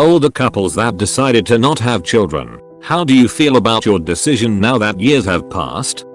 Older couples that decided to not have children, how do you feel about your decision now that years have passed?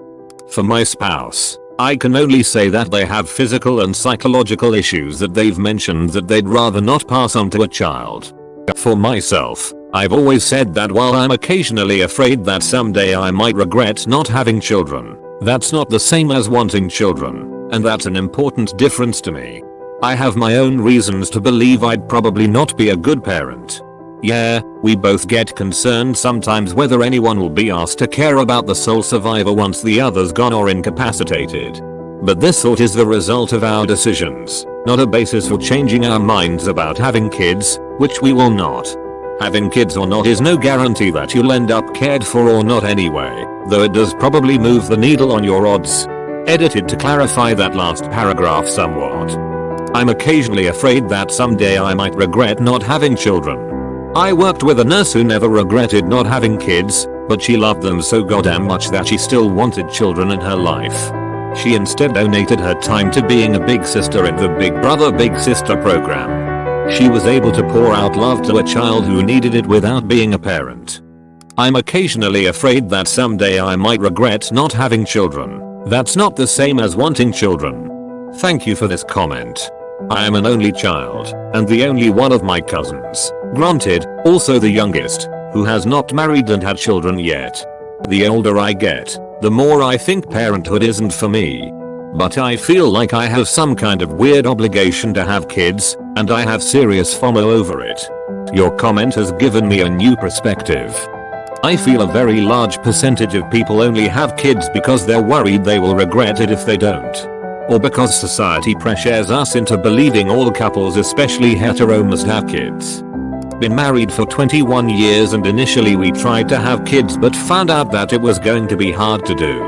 For my spouse, I can only say that they have physical and psychological issues that they've mentioned that they'd rather not pass on to a child. For myself, I've always said that while I'm occasionally afraid that someday I might regret not having children, that's not the same as wanting children, and that's an important difference to me. I have my own reasons to believe I'd probably not be a good parent. Yeah, we both get concerned sometimes whether anyone will be asked to care about the sole survivor once the other's gone or incapacitated. But this thought is the result of our decisions, not a basis for changing our minds about having kids, which we will not. Having kids or not is no guarantee that you'll end up cared for or not anyway, though it does probably move the needle on your odds. Edited to clarify that last paragraph somewhat. I'm occasionally afraid that someday I might regret not having children. I worked with a nurse who never regretted not having kids, but she loved them so goddamn much that she still wanted children in her life. She instead donated her time to being a big sister in the Big Brother Big Sister program. She was able to pour out love to a child who needed it without being a parent. I'm occasionally afraid that someday I might regret not having children. That's not the same as wanting children. Thank you for this comment. I am an only child, and the only one of my cousins, granted, also the youngest, who has not married and had children yet. The older I get, the more I think parenthood isn't for me. But I feel like I have some kind of weird obligation to have kids, and I have serious FOMO over it. Your comment has given me a new perspective. I feel a very large percentage of people only have kids because they're worried they will regret it if they don't. Or because society pressures us into believing all couples, especially hetero, must have kids. Been married for 21 years and initially we tried to have kids but found out that it was going to be hard to do.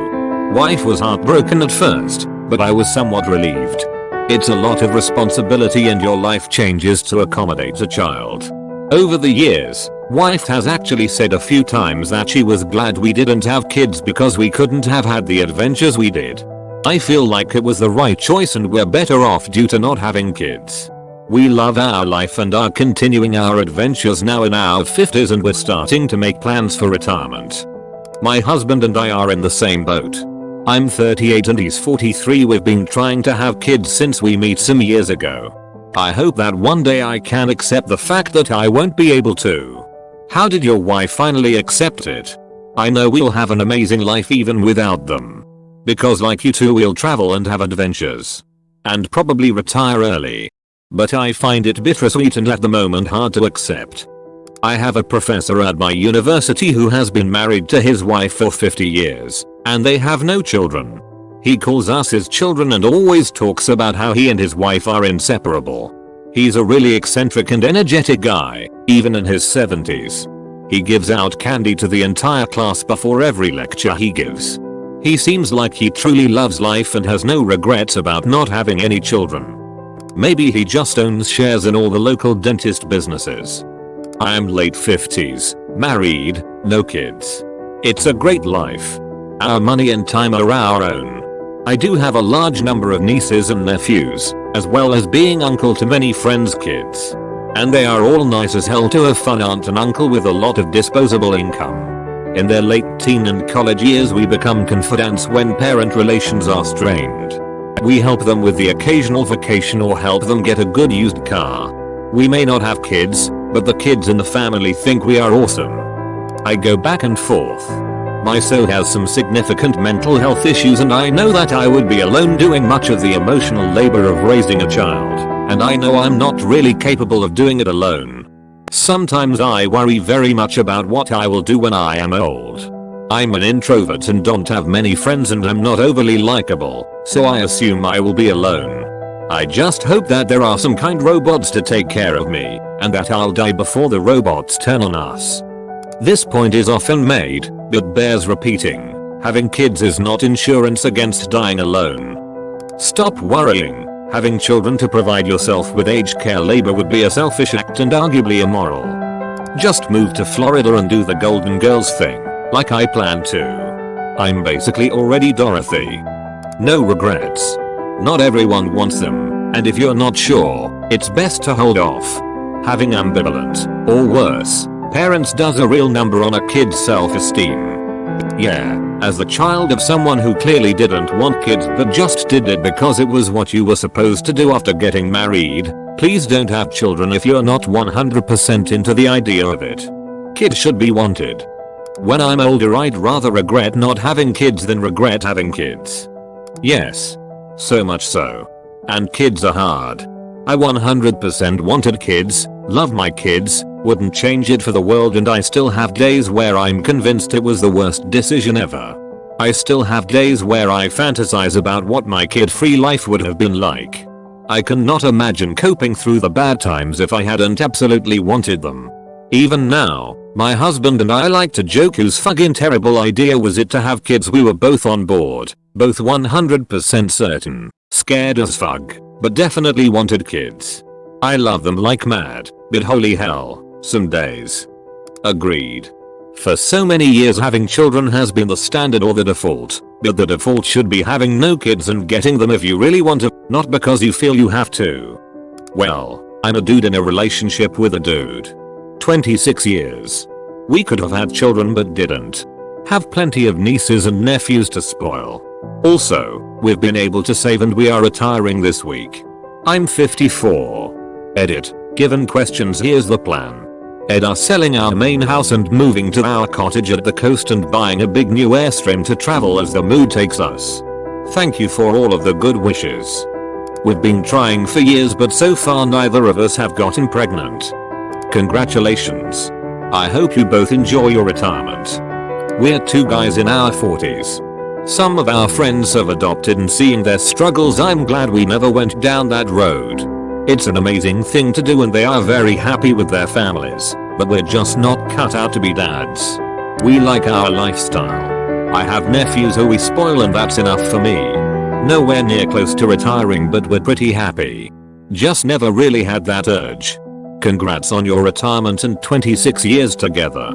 Wife was heartbroken at first, but I was somewhat relieved. It's a lot of responsibility and your life changes to accommodate a child. Over the years, wife has actually said a few times that she was glad we didn't have kids because we couldn't have had the adventures we did. I feel like it was the right choice and we're better off due to not having kids. We love our life and are continuing our adventures now in our 50s and we're starting to make plans for retirement. My husband and I are in the same boat. I'm 38 and he's 43. We've been trying to have kids since we met some years ago. I hope that one day I can accept the fact that I won't be able to. How did your wife finally accept it? I know we'll have an amazing life even without them. Because like you two we'll travel and have adventures. And probably retire early. But I find it bittersweet and at the moment hard to accept. I have a professor at my university who has been married to his wife for 50 years, and they have no children. He calls us his children and always talks about how he and his wife are inseparable. He's a really eccentric and energetic guy, even in his 70s. He gives out candy to the entire class before every lecture he gives. He seems like he truly loves life and has no regrets about not having any children. Maybe he just owns shares in all the local dentist businesses. I am late 50s, married, no kids. It's a great life. Our money and time are our own. I do have a large number of nieces and nephews, as well as being uncle to many friends' kids. And they are all nice as hell to a fun aunt and uncle with a lot of disposable income. In their late teen and college years we become confidants when parent relations are strained. We help them with the occasional vacation or help them get a good used car. We may not have kids, but the kids in the family think we are awesome. I go back and forth. My so has some significant mental health issues and I know that I would be alone doing much of the emotional labor of raising a child, and I know I'm not really capable of doing it alone. Sometimes I worry very much about what I will do when I am old. I'm an introvert and don't have many friends and I'm not overly likable, so I assume I will be alone. I just hope that there are some kind robots to take care of me, and that I'll die before the robots turn on us. This point is often made, but bears repeating. Having kids is not insurance against dying alone. Stop worrying. Having children to provide yourself with aged care labor would be a selfish act and arguably immoral. Just move to Florida and do the Golden Girls thing, like I plan to. I'm basically already Dorothy. No regrets. Not everyone wants them, and if you're not sure, it's best to hold off. Having ambivalent, or worse, parents does a real number on a kid's self-esteem. Yeah, as the child of someone who clearly didn't want kids but just did it because it was what you were supposed to do after getting married, please don't have children if you're not 100% into the idea of it. Kids should be wanted. When I'm older I'd rather regret not having kids than regret having kids. Yes. So much so. And kids are hard. I 100% wanted kids, love my kids, wouldn't change it for the world, and I still have days where I'm convinced it was the worst decision ever. I still have days where I fantasize about what my kid-free life would have been like. I cannot imagine coping through the bad times if I hadn't absolutely wanted them. Even now, my husband and I like to joke whose fucking terrible idea was it to have kids. We were both on board, both 100% certain, scared as fuck, but definitely wanted kids. I love them like mad, but holy hell, some days. Agreed. For so many years having children has been the standard or the default, but the default should be having no kids and getting them if you really want to, not because you feel you have to. Well, I'm a dude in a relationship with a dude. 26 years. We could have had children but didn't. Have plenty of nieces and nephews to spoil. Also, we've been able to save and we are retiring this week. I'm 54. Edit. Given questions, here's the plan. Ed are selling our main house and moving to our cottage at the coast and buying a big new Airstream to travel as the mood takes us. Thank you for all of the good wishes. We've been trying for years but so far neither of us have gotten pregnant. Congratulations. I hope you both enjoy your retirement. We're two guys in our 40s. Some of our friends have adopted and seeing their struggles, I'm glad we never went down that road. It's an amazing thing to do and they are very happy with their families, but we're just not cut out to be dads. We like our lifestyle. I have nephews who we spoil and that's enough for me. Nowhere near close to retiring but we're pretty happy. Just never really had that urge. Congrats on your retirement and 26 years together.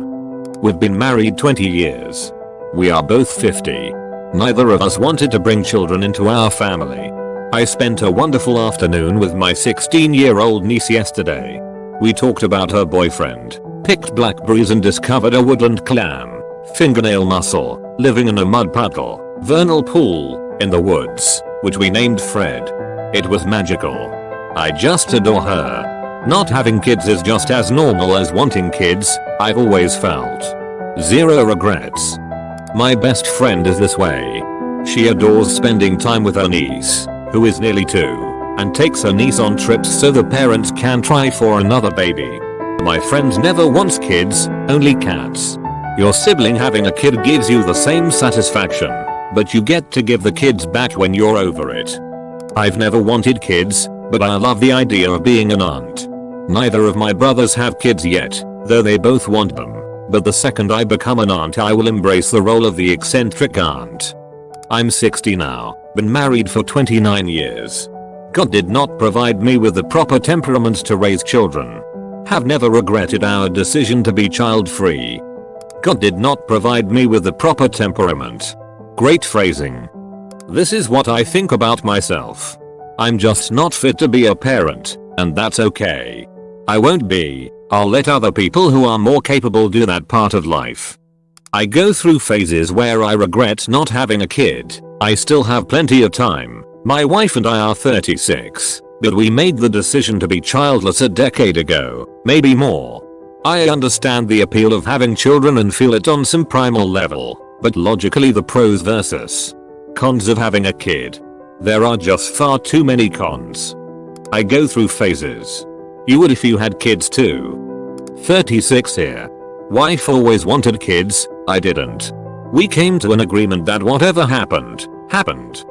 We've been married 20 years. We are both 50. Neither of us wanted to bring children into our family. I spent a wonderful afternoon with my 16-year-old niece yesterday. We talked about her boyfriend, picked blackberries and discovered a woodland clam, fingernail mussel, living in a mud puddle, vernal pool, in the woods, which we named Fred. It was magical. I just adore her. Not having kids is just as normal as wanting kids, I've always felt. Zero regrets. My best friend is this way. She adores spending time with her niece, who is nearly 2, and takes her niece on trips so the parents can try for another baby. My friend never wants kids, only cats. Your sibling having a kid gives you the same satisfaction, but you get to give the kids back when you're over it. I've never wanted kids, but I love the idea of being an aunt. Neither of my brothers have kids yet, though they both want them, but the second I become an aunt I will embrace the role of the eccentric aunt. I'm 60 now, been married for 29 years. God did not provide me with the proper temperament to raise children. Have never regretted our decision to be child-free. God did not provide me with the proper temperament. Great phrasing. This is what I think about myself. I'm just not fit to be a parent, and that's okay. I won't be. I'll let other people who are more capable do that part of life. I go through phases where I regret not having a kid. I still have plenty of time. My wife and I are 36, but we made the decision to be childless a decade ago, maybe more. I understand the appeal of having children and feel it on some primal level, but logically the pros versus cons of having a kid. There are just far too many cons. I go through phases. You would if you had kids too. 36 here. Wife always wanted kids, I didn't. We came to an agreement that whatever happened, happened.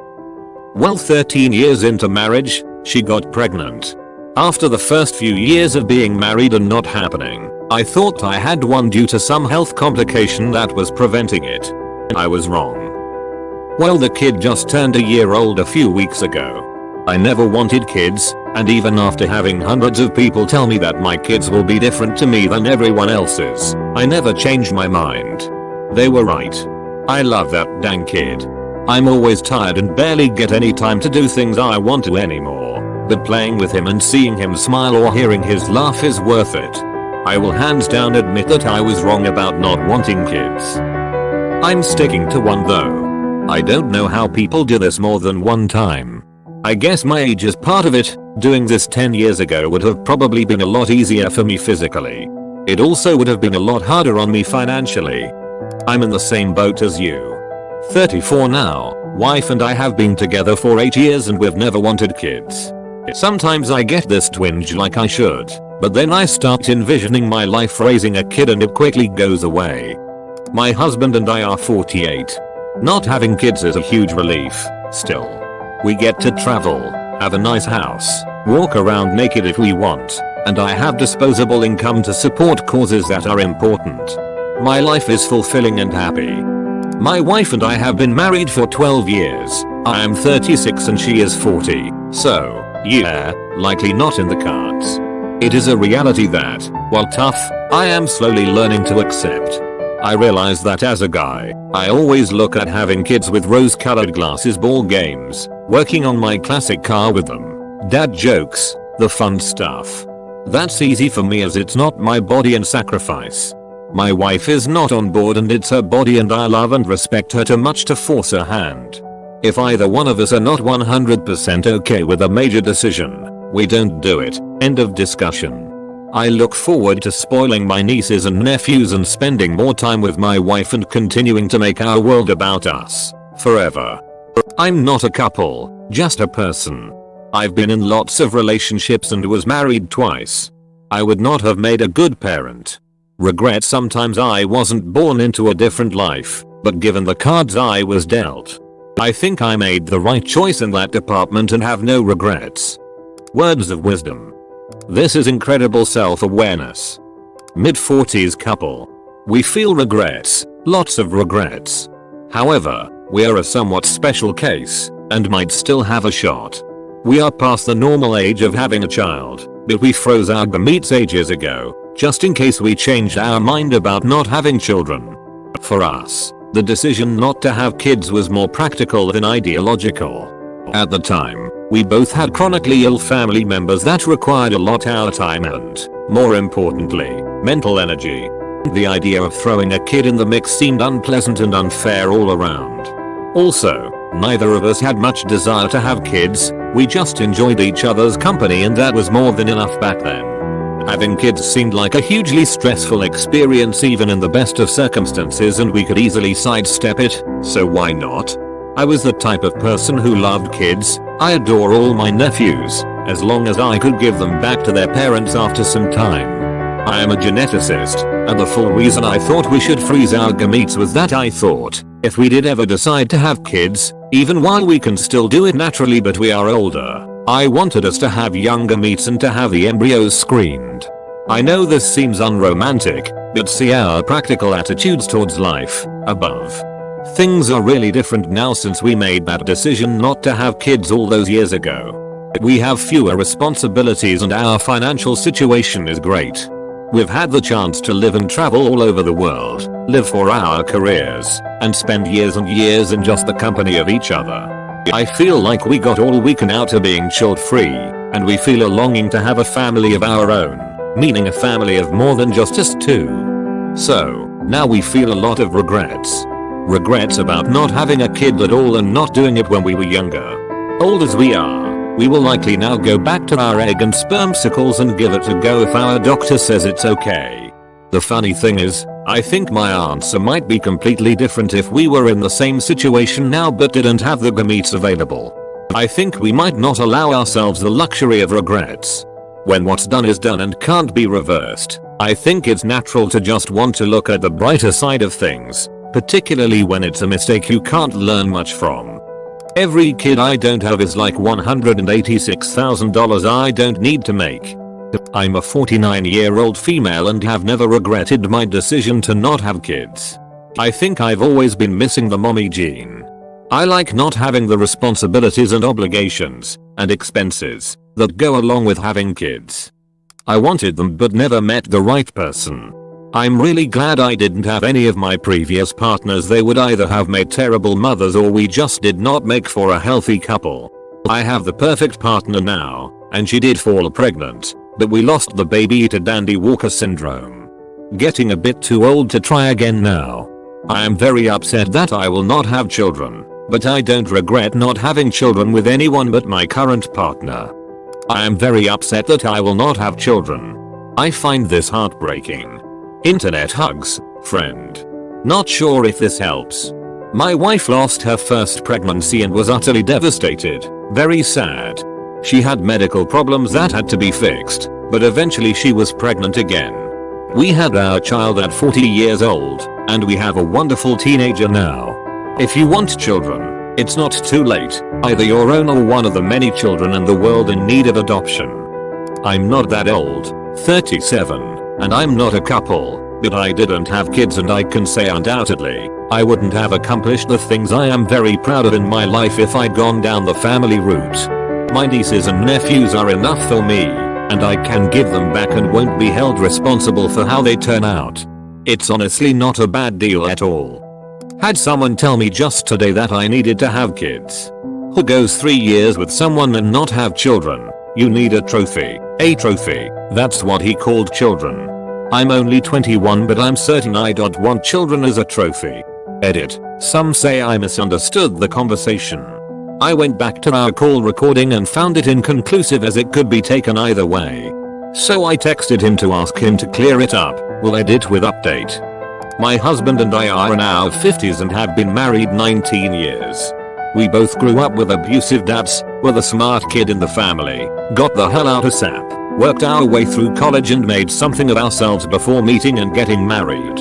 Well, 13 years into marriage, she got pregnant. After the first few years of being married and not happening, I thought I had one due to some health complication that was preventing it. I was wrong. Well, the kid just turned a year old a few weeks ago. I never wanted kids, and even after having hundreds of people tell me that my kids will be different to me than everyone else's, I never changed my mind. They were right. I love that dang kid. I'm always tired and barely get any time to do things I want to anymore. but playing with him and seeing him smile or hearing his laugh is worth it. I will hands down admit that I was wrong about not wanting kids. I'm sticking to one though. I don't know how people do this more than one time. I guess my age is part of it. Doing this 10 years ago would have probably been a lot easier for me physically. It also would have been a lot harder on me financially. I'm in the same boat as you. 34 now, wife and I have been together for 8 years and we've never wanted kids. Sometimes I get this twinge like I should, but then I start envisioning my life raising a kid and it quickly goes away. My husband and I are 48. Not having kids is a huge relief, still. We get to travel, have a nice house, walk around naked if we want, and I have disposable income to support causes that are important. My life is fulfilling and happy. My wife and I have been married for 12 years. I am 36 and she is 40, so, yeah, likely not in the cards. It is a reality that, while tough, I am slowly learning to accept. I realize that as a guy, I always look at having kids with rose-colored glasses ball games, working on my classic car with them, dad jokes, the fun stuff. That's easy for me as it's not my body and sacrifice. My wife is not on board and it's her body and I love and respect her too much to force her hand. If either one of us are not 100% okay with a major decision, we don't do it, end of discussion. I look forward to spoiling my nieces and nephews and spending more time with my wife and continuing to make our world about us, forever. I'm not a couple, just a person. I've been in lots of relationships and was married twice. I would not have made a good parent. Regret sometimes I wasn't born into a different life, but given the cards I was dealt, I think I made the right choice in that department and have no regrets. Words of wisdom. This is incredible self-awareness. Mid-40s couple. We feel regrets, lots of regrets. However, we are a somewhat special case, and might still have a shot. We are past the normal age of having a child, but we froze our gametes ages ago, just in case we changed our mind about not having children. For us, the decision not to have kids was more practical than ideological. At the time, we both had chronically ill family members that required a lot our time and, more importantly, mental energy. The idea of throwing a kid in the mix seemed unpleasant and unfair all around. Also, neither of us had much desire to have kids, we just enjoyed each other's company and that was more than enough back then. Having kids seemed like a hugely stressful experience even in the best of circumstances and we could easily sidestep it, so why not? I was the type of person who loved kids. I adore all my nephews, as long as I could give them back to their parents after some time. I am a geneticist, and the full reason I thought we should freeze our gametes was that I thought, if we did ever decide to have kids, even while we can still do it naturally but we are older, I wanted us to have young gametes and to have the embryos screened. I know this seems unromantic, but see our practical attitudes towards life, above. Things are really different now since we made that decision not to have kids all those years ago. We have fewer responsibilities and our financial situation is great. We've had the chance to live and travel all over the world, live for our careers, and spend years and years in just the company of each other. I feel like we got all we can out of being child-free, and we feel a longing to have a family of our own, meaning a family of more than just us two. So, now we feel a lot of regrets. Regrets about not having a kid at all and not doing it when we were younger. Old as we are, we will likely now go back to our egg and spermsicles and give it a go if our doctor says it's okay. The funny thing is, I think my answer might be completely different if we were in the same situation now but didn't have the gametes available. I think we might not allow ourselves the luxury of regrets. When what's done is done and can't be reversed, I think it's natural to just want to look at the brighter side of things. Particularly when it's a mistake you can't learn much from. Every kid I don't have is like $186,000 I don't need to make. I'm a 49-year-old female and have never regretted my decision to not have kids. I think I've always been missing the mommy gene. I like not having the responsibilities and obligations and expenses that go along with having kids. I wanted them but never met the right person. I'm really glad I didn't have any of my previous partners. They would either have made terrible mothers or we just did not make for a healthy couple. I have the perfect partner now, and she did fall pregnant, but we lost the baby to Dandy Walker syndrome. Getting a bit too old to try again now. I am very upset that I will not have children, but I don't regret not having children with anyone but my current partner. I am very upset that I will not have children. I find this heartbreaking. Internet hugs, friend. Not sure if this helps. My wife lost her first pregnancy and was utterly devastated. Very sad. She had medical problems that had to be fixed, but eventually she was pregnant again. We had our child at 40 years old, and we have a wonderful teenager now. If you want children, it's not too late, either your own or one of the many children in the world in need of adoption. I'm not that old, 37, and I'm not a couple, but I didn't have kids and I can say undoubtedly, I wouldn't have accomplished the things I am very proud of in my life if I'd gone down the family route. My nieces and nephews are enough for me, and I can give them back and won't be held responsible for how they turn out. It's honestly not a bad deal at all. Had someone tell me just today that I needed to have kids. Who goes 3 years with someone and not have children? You need a trophy. A trophy, that's what he called children. I'm only 21 but I'm certain I don't want children as a trophy. Edit. Some say I misunderstood the conversation. I went back to our call recording and found it inconclusive as it could be taken either way. So I texted him to ask him to clear it up. We'll edit with update. My husband and I are in our 50s and have been married 19 years. We both grew up with abusive dads, were the smart kid in the family, got the hell out of SAP, worked our way through college and made something of ourselves before meeting and getting married.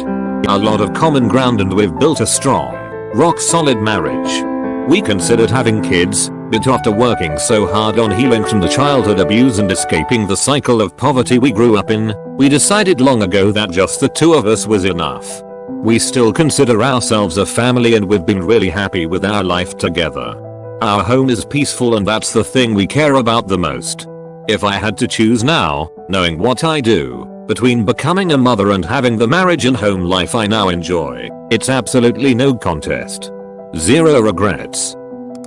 A lot of common ground and we've built a strong, rock solid marriage. We considered having kids, but after working so hard on healing from the childhood abuse and escaping the cycle of poverty we grew up in, we decided long ago that just the two of us was enough. We still consider ourselves a family and we've been really happy with our life together. Our home is peaceful and that's the thing we care about the most. If I had to choose now, knowing what I do, between becoming a mother and having the marriage and home life I now enjoy, it's absolutely no contest. Zero regrets.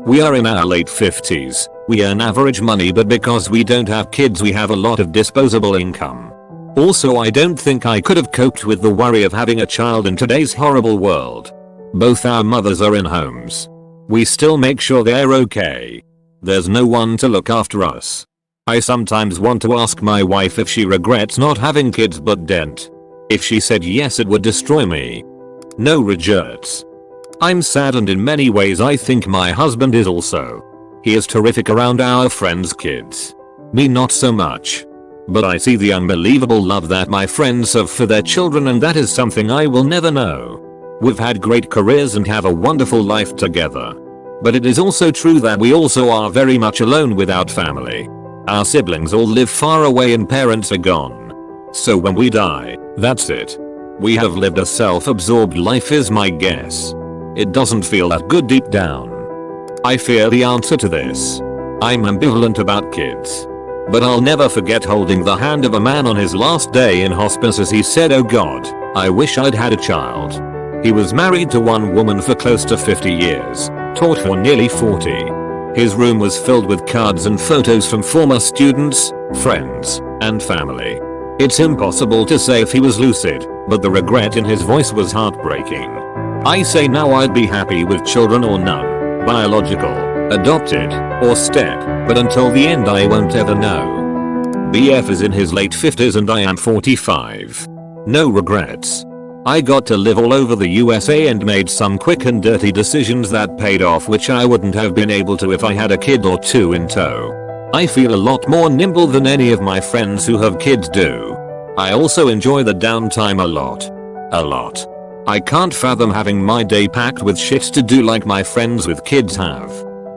We are in our late 50s, we earn average money but because we don't have kids we have a lot of disposable income. Also I don't think I could have coped with the worry of having a child in today's horrible world. Both our mothers are in homes. We still make sure they're okay. There's no one to look after us. I sometimes want to ask my wife if she regrets not having kids but didn't. If she said yes it would destroy me. No regrets. I'm sad and in many ways I think my husband is also. He is terrific around our friends' kids. Me not so much. But I see the unbelievable love that my friends have for their children and that is something I will never know. We've had great careers and have a wonderful life together. But it is also true that we also are very much alone without family. Our siblings all live far away and parents are gone. So when we die, that's it. We have lived a self-absorbed life is my guess. It doesn't feel that good deep down. I fear the answer to this. I'm ambivalent about kids. But I'll never forget holding the hand of a man on his last day in hospice as he said, "Oh God, I wish I'd had a child." He was married to one woman for close to 50 years, taught for nearly 40. His room was filled with cards and photos from former students, friends, and family. It's impossible to say if he was lucid, but the regret in his voice was heartbreaking. I say now I'd be happy with children or none, biological, adopted, or step, but until the end I won't ever know. BF is in his late 50s and I am 45. No regrets. I got to live all over the USA and made some quick and dirty decisions that paid off which I wouldn't have been able to if I had a kid or two in tow. I feel a lot more nimble than any of my friends who have kids do. I also enjoy the downtime a lot. A lot. I can't fathom having my day packed with shit to do like my friends with kids have.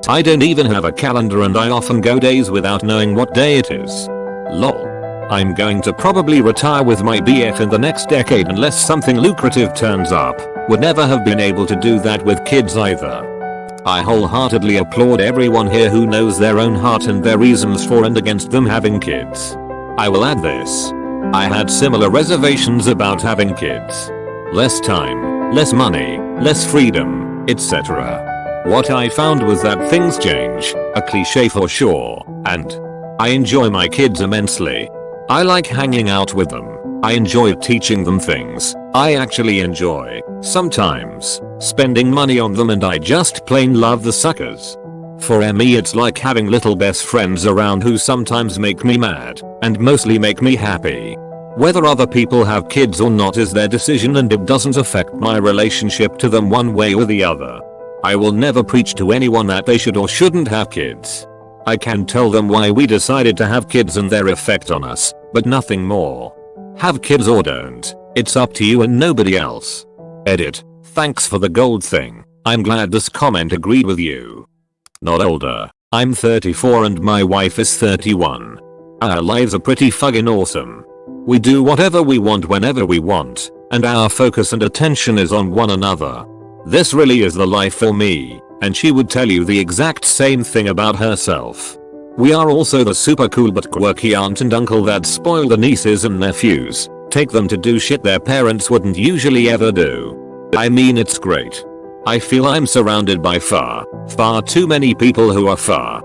I don't even have a calendar and I often go days without knowing what day it is. Lol. I'm going to probably retire with my BF in the next decade unless something lucrative turns up. Would never have been able to do that with kids either. I wholeheartedly applaud everyone here who knows their own heart and their reasons for and against them having kids. I will add this. I had similar reservations about having kids. Less time, less money, less freedom, etc. What I found was that things change, a cliche for sure, and I enjoy my kids immensely. I like hanging out with them. I enjoy teaching them things. I actually enjoy, sometimes, spending money on them, and I just plain love the suckers. For me it's like having little best friends around who sometimes make me mad, and mostly make me happy. Whether other people have kids or not is their decision, and it doesn't affect my relationship to them one way or the other. I will never preach to anyone that they should or shouldn't have kids. I can tell them why we decided to have kids and their effect on us, but nothing more. Have kids or don't, it's up to you and nobody else. Edit. Thanks for the gold thing. I'm glad this comment agreed with you. Not older. I'm 34 and my wife is 31. Our lives are pretty fucking awesome. We do whatever we want whenever we want, and our focus and attention is on one another. This really is the life for me, and she would tell you the exact same thing about herself. We are also the super cool but quirky aunt and uncle that spoil the nieces and nephews, take them to do shit their parents wouldn't usually ever do. I mean, it's great. I feel I'm surrounded by far too many people who are far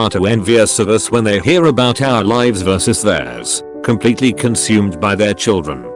too envious of us when they hear about our lives versus theirs, completely consumed by their children.